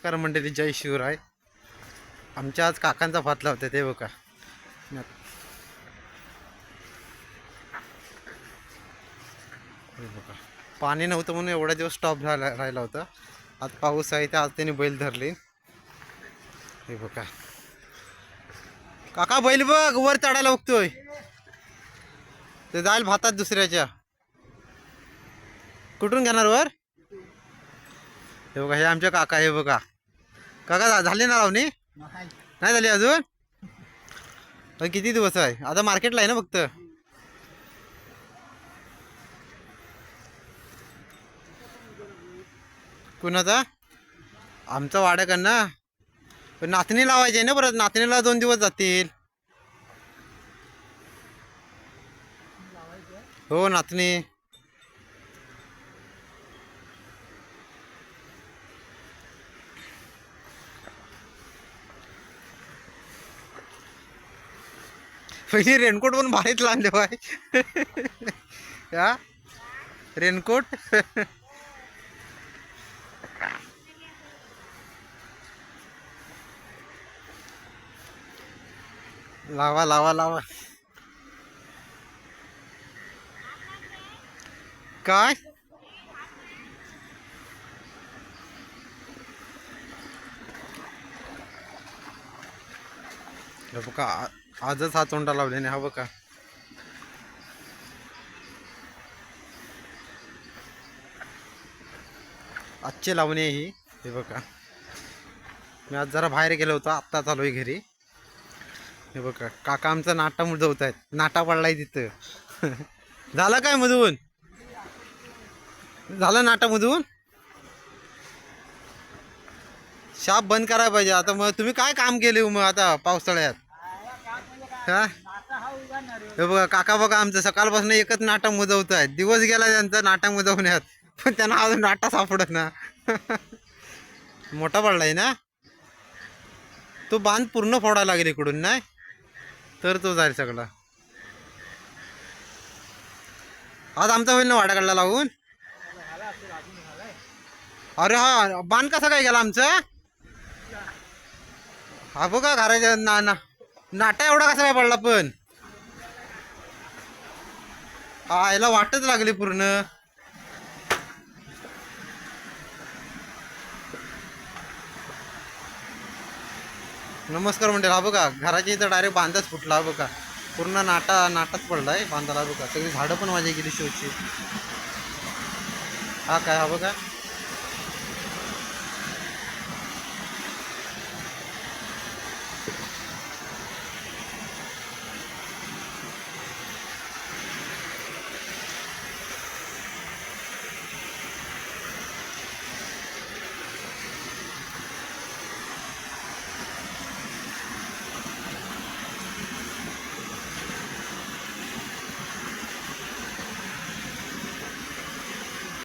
नमस्कार मंडळी, जय शिवराय. आमच्या आज काकांचा भात लावते ते बघा. पाणी नव्हतं म्हणून एवढा दिवस स्टॉप राहिला होता. आज पाऊस आहे तर आज त्यांनी बैल धरली. हे बघा काका, बैल बघ वर चढायला बघतोय. ते जाईल भातात दुसऱ्याच्या. कुठून घेणार वर? हे बघा, हे आमचे काका. हे बघा काका, झाली ना लावणी? नाही झाली अजून? किती दिवस आहे आता? मार्केटला आहे ना फक्त? कुणाचा? आमचा वाड्याकडनं. पण नाचणी लावायची आहे ना परत. नाचणीला 2 दिवस जातील. हो, नाचणी. पहिले रेनकोट पण भारीच लावले बाय. हा रेनकोट. लावा लावा लावा. काय? बघा, आजच हा तोंडा लावल्याने. हा बघा, आजची लावणी आहे ही. हे बघा, मी आज जरा बाहेर गेलो होतो, आत्ता चालू आहे घरी. हे बघा, काका आमचा नाटा मुजवत आहेत. नाटा पडलाय तिथं. झालं काय मधून? झालं नाटा मधून? शाप बंद करायला पाहिजे आता. मग तुम्ही काय काम केले मग आता पावसाळ्यात? हा, हे बघा काका, बघा आमचं सकाळपासून एकच नाटा मुजवत आहेत. दिवस गेला त्यांचा नाटा मुजवण्यात, पण त्यांना अजून नाटा सापडत ना. मोठा पडलाय ना तो. बांध पूर्ण फोडायला लागेल इकडून, नाही तर तो जाईल सगळा. आज आमचा होईल ना वाड्याकडला लावून? अरे हा, बांध कसा काय गेला आमचा? हा बघा, घराच्या नाटा एवढा कसा काय पडला? पण हा, याला वाटच लागली पूर्ण. नमस्कार म्हणते. हा बघा, घराच्या इथं डायरेक्ट बांधच फुटला. हा बघा, पूर्ण नाटाच पडलाय बांधाला. बघा, सगळी झाडं पण माझी गेली शोची. हा काय, हा बघा.